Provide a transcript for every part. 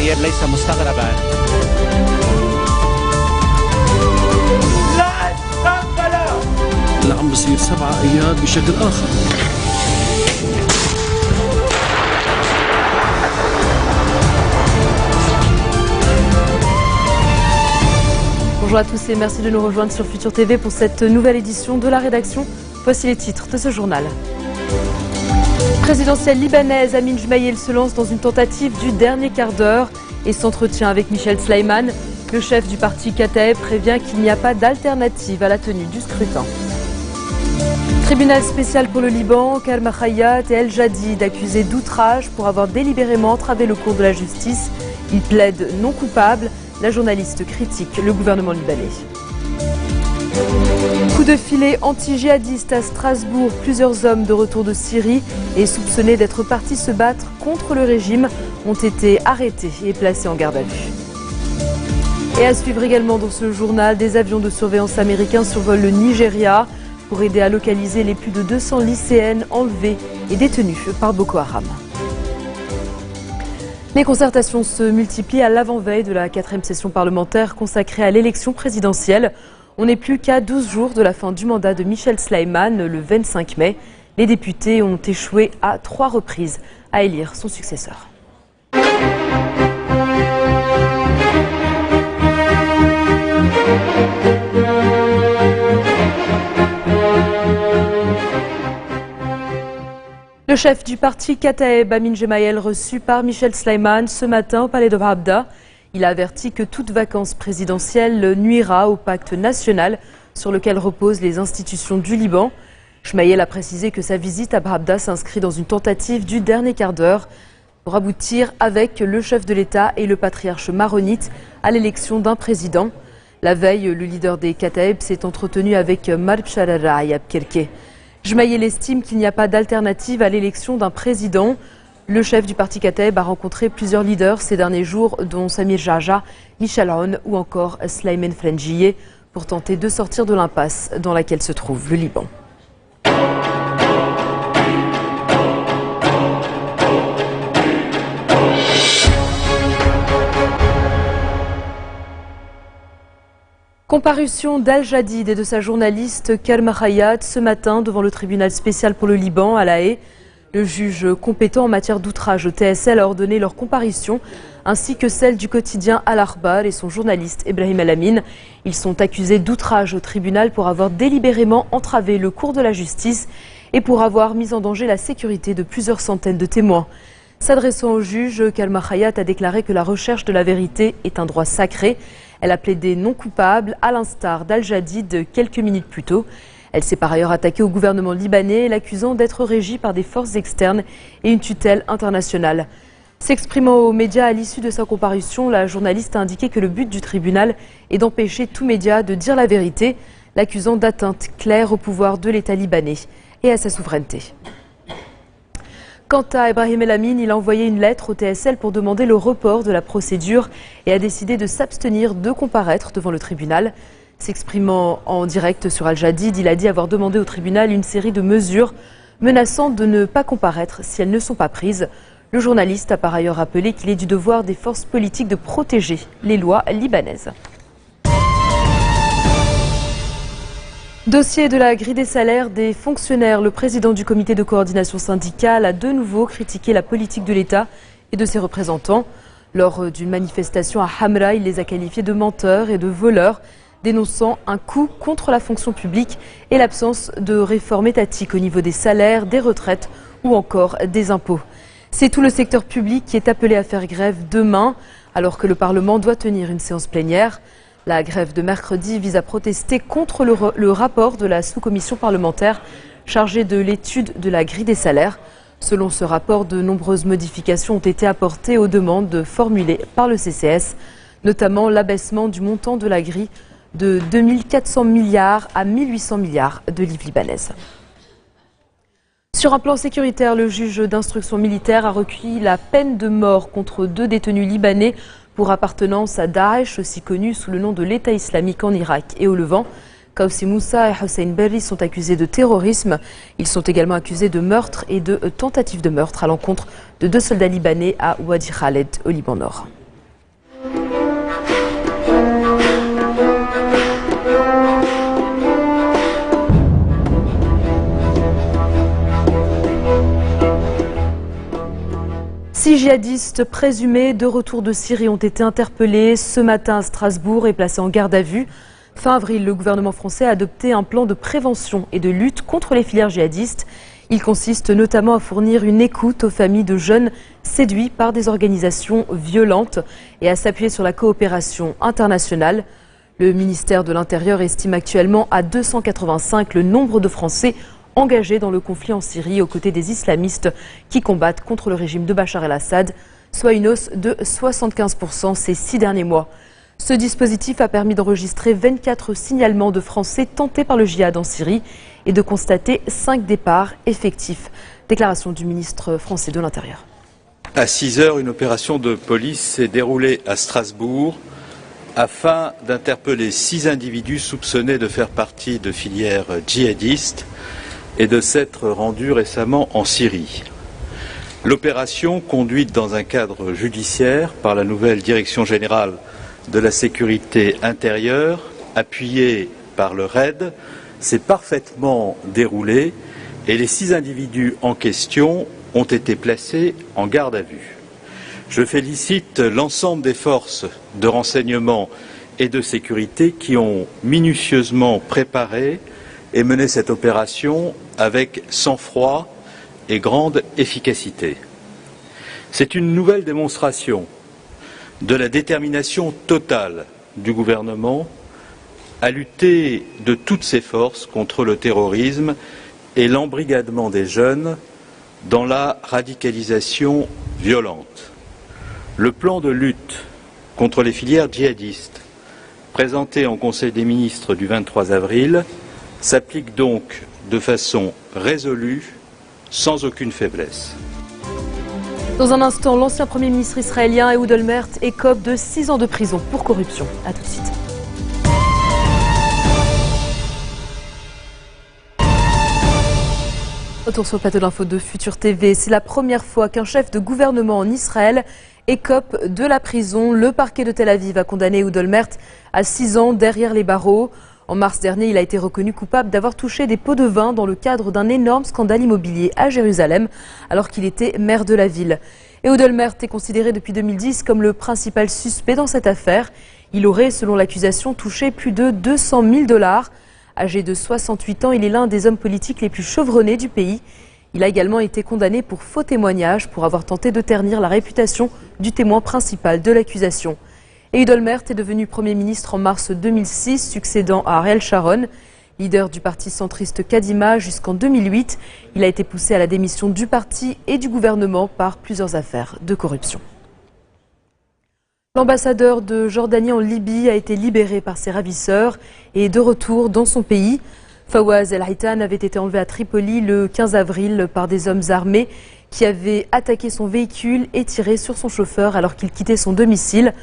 التغيير ليس مستغربا. اللي عم بصير 7 اياد بشكل اخر. Bonjour à tous et merci de nous rejoindre sur Futur TV pour cette nouvelle édition de la rédaction. Voici les titres de ce journal. Présidentielle libanaise, Amin Jmaïel se lance dans une tentative du dernier quart d'heure et s'entretient avec Michel Sleiman. Le chef du parti Kataeb prévient qu'il n'y a pas d'alternative à la tenue du scrutin. Tribunal spécial pour le Liban, Karma Khayat et El Jadid accusés d'outrage pour avoir délibérément entravé le cours de la justice. Ils plaident non coupables. La journaliste critique le gouvernement libanais. Coup de filet anti-djihadiste à Strasbourg. Plusieurs hommes de retour de Syrie et soupçonnés d'être partis se battre contre le régime ont été arrêtés et placés en garde à vue. Et à suivre également dans ce journal, des avions de surveillance américains survolent le Nigeria pour aider à localiser les plus de 200 lycéennes enlevées et détenues par Boko Haram. Les concertations se multiplient à l'avant-veille de la 4e session parlementaire consacrée à l'élection présidentielle. On n'est plus qu'à 12 jours de la fin du mandat de Michel Sleiman, le 25 mai. Les députés ont échoué à 3 reprises à élire son successeur. Le chef du parti Kataeb, Amin Jmaïel, reçu par Michel Sleiman ce matin au palais de Bhabda. Il a averti que toute vacance présidentielle nuira au pacte national sur lequel reposent les institutions du Liban. Jmaïel a précisé que sa visite à Bhabda s'inscrit dans une tentative du dernier quart d'heure pour aboutir avec le chef de l'État et le patriarche maronite à l'élection d'un président. La veille, le leader des Kataeb s'est entretenu avec Marb Sharara et Abkerke. Jmaïel estime qu'il n'y a pas d'alternative à l'élection d'un président. Le chef du parti Kataeb a rencontré plusieurs leaders ces derniers jours, dont Samir Jarja, Michel Aoun ou encore Sleiman Frenjie, pour tenter de sortir de l'impasse dans laquelle se trouve le Liban. Comparution d'Al Jadid et de sa journaliste Karma Khayat ce matin devant le tribunal spécial pour le Liban à La Haye. Le juge compétent en matière d'outrage au TSL a ordonné leur comparution ainsi que celle du quotidien Al-Akhbar et son journaliste Ibrahim El-Amin. Ils sont accusés d'outrage au tribunal pour avoir délibérément entravé le cours de la justice et pour avoir mis en danger la sécurité de plusieurs centaines de témoins. S'adressant au juge, Karma Khayat a déclaré que la recherche de la vérité est un droit sacré. Elle a plaidé non coupable, à l'instar d'Al Jadid quelques minutes plus tôt. Elle s'est par ailleurs attaquée au gouvernement libanais, l'accusant d'être régi par des forces externes et une tutelle internationale. S'exprimant aux médias à l'issue de sa comparution, la journaliste a indiqué que le but du tribunal est d'empêcher tout média de dire la vérité, l'accusant d'atteinte claire au pouvoir de l'État libanais et à sa souveraineté. Quant à Ibrahim El-Amin, il a envoyé une lettre au TSL pour demander le report de la procédure et a décidé de s'abstenir de comparaître devant le tribunal. S'exprimant en direct sur Al Jadid, il a dit avoir demandé au tribunal une série de mesures menaçant de ne pas comparaître si elles ne sont pas prises. Le journaliste a par ailleurs rappelé qu'il est du devoir des forces politiques de protéger les lois libanaises. Dossier de la grille des salaires des fonctionnaires. Le président du comité de coordination syndicale a de nouveau critiqué la politique de l'État et de ses représentants. Lors d'une manifestation à Hamra, il les a qualifiés de menteurs et de voleurs, dénonçant un coup contre la fonction publique et l'absence de réforme étatique au niveau des salaires, des retraites ou encore des impôts. C'est tout le secteur public qui est appelé à faire grève demain, alors que le Parlement doit tenir une séance plénière. La grève de mercredi vise à protester contre le rapport de la sous-commission parlementaire chargée de l'étude de la grille des salaires. Selon ce rapport, de nombreuses modifications ont été apportées aux demandes formulées par le CCS, notamment l'abaissement du montant de la grille de 2400 milliards à 1800 milliards de livres libanaises. Sur un plan sécuritaire, le juge d'instruction militaire a recueilli la peine de mort contre 2 détenus libanais pour appartenance à Daesh, aussi connu sous le nom de l'État islamique en Irak et au Levant. Kaussi Moussa et Hossein Berri sont accusés de terrorisme. Ils sont également accusés de meurtre et de tentative de meurtre à l'encontre de 2 soldats libanais à Wadi Khaled, au Liban Nord. 6 djihadistes présumés de retour de Syrie ont été interpellés ce matin à Strasbourg et placés en garde à vue. Fin avril, le gouvernement français a adopté un plan de prévention et de lutte contre les filières djihadistes. Il consiste notamment à fournir une écoute aux familles de jeunes séduits par des organisations violentes et à s'appuyer sur la coopération internationale. Le ministère de l'Intérieur estime actuellement à 285 le nombre de Français engagés dans le conflit en Syrie aux côtés des islamistes qui combattent contre le régime de Bachar el-Assad, soit une hausse de 75% ces 6 derniers mois. Ce dispositif a permis d'enregistrer 24 signalements de Français tentés par le djihad en Syrie et de constater 5 départs effectifs. Déclaration du ministre français de l'Intérieur. À 6 heures, une opération de police s'est déroulée à Strasbourg afin d'interpeller 6 individus soupçonnés de faire partie de filières djihadistes et de s'être rendus récemment en Syrie. L'opération, conduite dans un cadre judiciaire par la nouvelle Direction générale de la sécurité intérieure, appuyée par le RAID, s'est parfaitement déroulée et les 6 individus en question ont été placés en garde à vue. Je félicite l'ensemble des forces de renseignement et de sécurité qui ont minutieusement préparé et mené cette opération avec sang-froid et grande efficacité. C'est une nouvelle démonstration de la détermination totale du gouvernement à lutter de toutes ses forces contre le terrorisme et l'embrigadement des jeunes dans la radicalisation violente. Le plan de lutte contre les filières djihadistes, présenté en Conseil des ministres du 23 avril, s'applique donc de façon résolue, sans aucune faiblesse. Dans un instant, l'ancien Premier ministre israélien Ehud Olmert écope de 6 ans de prison pour corruption. A tout de suite. Retour sur le plateau d'info de Futur TV. C'est la première fois qu'un chef de gouvernement en Israël écope de la prison. Le parquet de Tel Aviv a condamné Ehud Olmert à 6 ans derrière les barreaux. En mars dernier, il a été reconnu coupable d'avoir touché des pots de vin dans le cadre d'un énorme scandale immobilier à Jérusalem, alors qu'il était maire de la ville. Ehud Olmert est considéré depuis 2010 comme le principal suspect dans cette affaire. Il aurait, selon l'accusation, touché plus de 200 000 $. Âgé de 68 ans, il est l'un des hommes politiques les plus chevronnés du pays. Il a également été condamné pour faux témoignage, pour avoir tenté de ternir la réputation du témoin principal de l'accusation. Ehud Olmert est devenu Premier ministre en mars 2006, succédant à Ariel Sharon. Leader du parti centriste Kadima jusqu'en 2008, il a été poussé à la démission du parti et du gouvernement par plusieurs affaires de corruption. L'ambassadeur de Jordanie en Libye a été libéré par ses ravisseurs et de retour dans son pays. Fawaz El-Haytan avait été enlevé à Tripoli le 15 avril par des hommes armés qui avaient attaqué son véhicule et tiré sur son chauffeur alors qu'il quittait son domicile.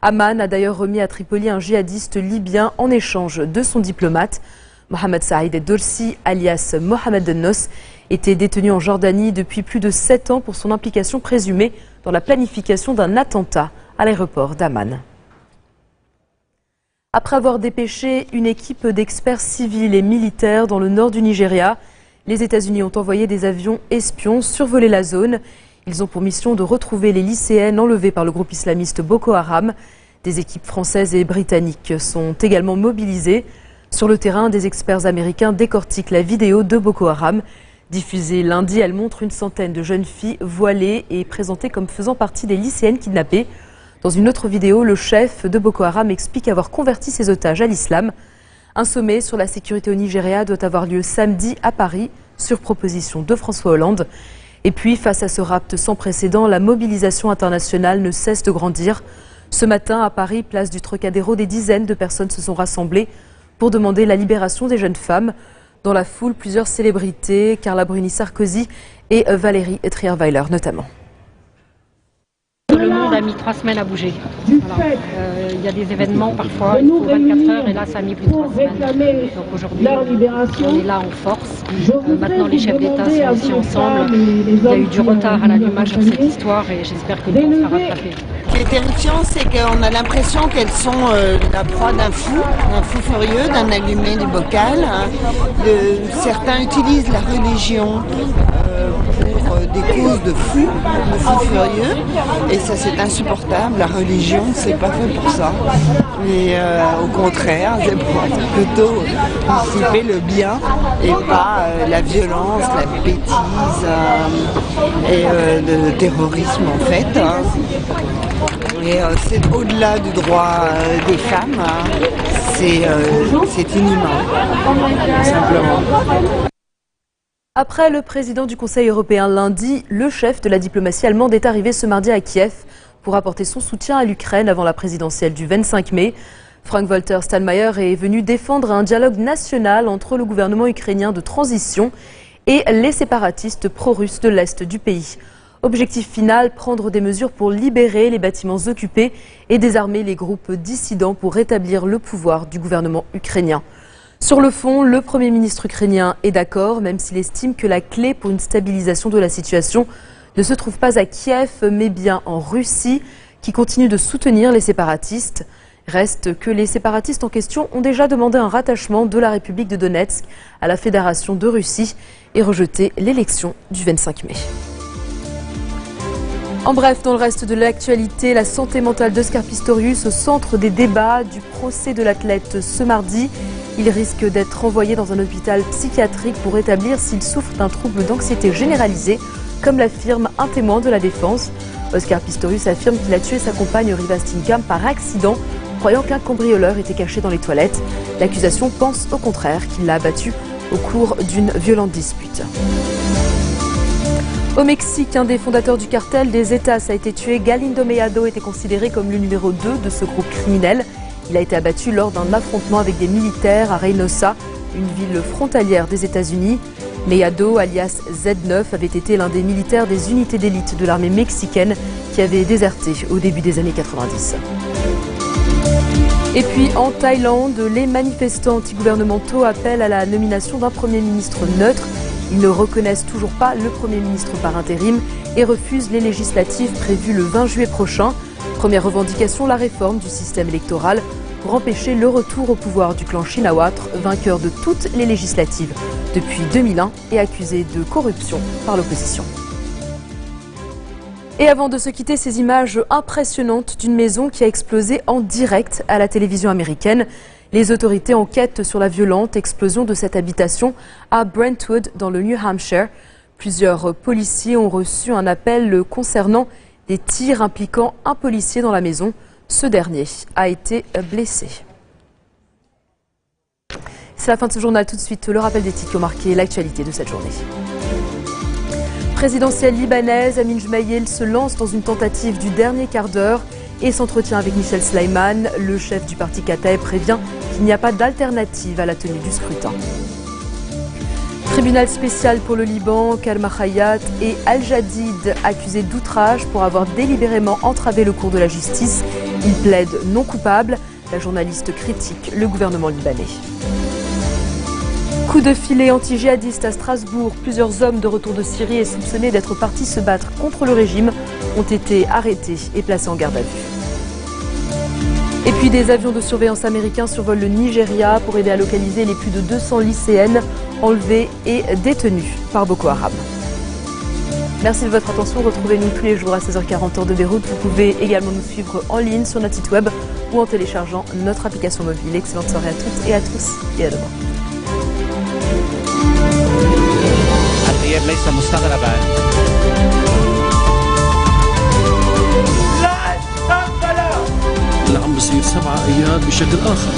Amman a d'ailleurs remis à Tripoli un djihadiste libyen en échange de son diplomate. Mohamed Saïd Dorsi, alias Mohamed Nos, était détenu en Jordanie depuis plus de 7 ans pour son implication présumée dans la planification d'un attentat à l'aéroport d'Amman. Après avoir dépêché une équipe d'experts civils et militaires dans le nord du Nigeria, les États-Unis ont envoyé des avions espions survoler la zone. Ils ont pour mission de retrouver les lycéennes enlevées par le groupe islamiste Boko Haram. Des équipes françaises et britanniques sont également mobilisées. Sur le terrain, des experts américains décortiquent la vidéo de Boko Haram. Diffusée lundi, elle montre une centaine de jeunes filles voilées et présentées comme faisant partie des lycéennes kidnappées. Dans une autre vidéo, le chef de Boko Haram explique avoir converti ses otages à l'islam. Un sommet sur la sécurité au Nigeria doit avoir lieu samedi à Paris, sur proposition de François Hollande. Et puis, face à ce rapt sans précédent, la mobilisation internationale ne cesse de grandir. Ce matin, à Paris, place du Trocadéro, des dizaines de personnes se sont rassemblées pour demander la libération des jeunes femmes. Dans la foule, plusieurs célébrités, Carla Bruni-Sarkozy et Valérie Trierweiler notamment. Le monde a mis 3 semaines à bouger. Voilà. Il y a des événements parfois, il faut 24 heures et là ça a mis plus de 3 semaines. Donc aujourd'hui on est là en force. Maintenant les chefs d'État sont aussi ensemble. Il y a eu du retard à l'allumage de cette histoire et j'espère que le temps sera rattrapé. Ce qui est terrifiant, c'est qu'on a l'impression qu'elles sont la proie d'un fou furieux, d'un allumé du bocal. Certains utilisent la religion pour des causes de fous furieux, et ça c'est insupportable. La religion, c'est pas fait pour ça. Et au contraire, c'est pour plutôt anticiper le bien et pas la violence, la bêtise et le terrorisme en fait. Et c'est au-delà du droit des femmes, c'est inhumain, simplement. Après le président du Conseil européen lundi, le chef de la diplomatie allemande est arrivé ce mardi à Kiev pour apporter son soutien à l'Ukraine avant la présidentielle du 25 mai. Frank-Walter Steinmeier est venu défendre un dialogue national entre le gouvernement ukrainien de transition et les séparatistes pro-russes de l'Est du pays. Objectif final, prendre des mesures pour libérer les bâtiments occupés et désarmer les groupes dissidents pour rétablir le pouvoir du gouvernement ukrainien. Sur le fond, le Premier ministre ukrainien est d'accord, même s'il estime que la clé pour une stabilisation de la situation ne se trouve pas à Kiev, mais bien en Russie, qui continue de soutenir les séparatistes. Reste que les séparatistes en question ont déjà demandé un rattachement de la République de Donetsk à la Fédération de Russie et rejeté l'élection du 25 mai. En bref, dans le reste de l'actualité, la santé mentale d'Oscar Pistorius au centre des débats du procès de l'athlète ce mardi. Il risque d'être renvoyé dans un hôpital psychiatrique pour établir s'il souffre d'un trouble d'anxiété généralisée, comme l'affirme un témoin de la défense. Oscar Pistorius affirme qu'il a tué sa compagne Riva Steenkamp par accident, croyant qu'un cambrioleur était caché dans les toilettes. L'accusation pense au contraire qu'il l'a abattu au cours d'une violente dispute. Au Mexique, un des fondateurs du cartel des Zetas a été tué. Galindo Mellado était considéré comme le numéro 2 de ce groupe criminel. Il a été abattu lors d'un affrontement avec des militaires à Reynosa, une ville frontalière des États-Unis. Mellado, alias Z9, avait été l'un des militaires des unités d'élite de l'armée mexicaine qui avait déserté au début des années 90. Et puis en Thaïlande, les manifestants antigouvernementaux appellent à la nomination d'un Premier ministre neutre. Ils ne reconnaissent toujours pas le Premier ministre par intérim et refusent les législatives prévues le 20 juillet prochain. Première revendication, la réforme du système électoral pour empêcher le retour au pouvoir du clan Shinawatra, vainqueur de toutes les législatives depuis 2001 et accusé de corruption par l'opposition. Et avant de se quitter, ces images impressionnantes d'une maison qui a explosé en direct à la télévision américaine. Les autorités enquêtent sur la violente explosion de cette habitation à Brentwood, dans le New Hampshire. Plusieurs policiers ont reçu un appel concernant des tirs impliquant un policier dans la maison. Ce dernier a été blessé. C'est la fin de ce journal. Tout de suite, le rappel des titres qui ont marqué l'actualité de cette journée. Présidentielle libanaise, Amin Jumaïel se lance dans une tentative du dernier quart d'heure et s'entretient avec Michel Sleiman. Le chef du parti Kataeb prévient qu'il n'y a pas d'alternative à la tenue du scrutin. Tribunal spécial pour le Liban, Kalma Hayat et Al-Jadid accusés d'outrage pour avoir délibérément entravé le cours de la justice. Ils plaident non coupables. La journaliste critique le gouvernement libanais. Coup de filet anti-djihadiste à Strasbourg. Plusieurs hommes de retour de Syrie et soupçonnés d'être partis se battre contre le régime ont été arrêtés et placés en garde à vue. Et puis des avions de surveillance américains survolent le Nigeria pour aider à localiser les plus de 200 lycéennes enlevées et détenues par Boko Haram. Merci de votre attention. Retrouvez-nous tous les jours à 16h40 heure de Beyrouth. Vous pouvez également nous suivre en ligne sur notre site web ou en téléchargeant notre application mobile. Excellente soirée à toutes et à tous et à demain. ليس مستغربا العم بصير 7 أيام بشكل آخر.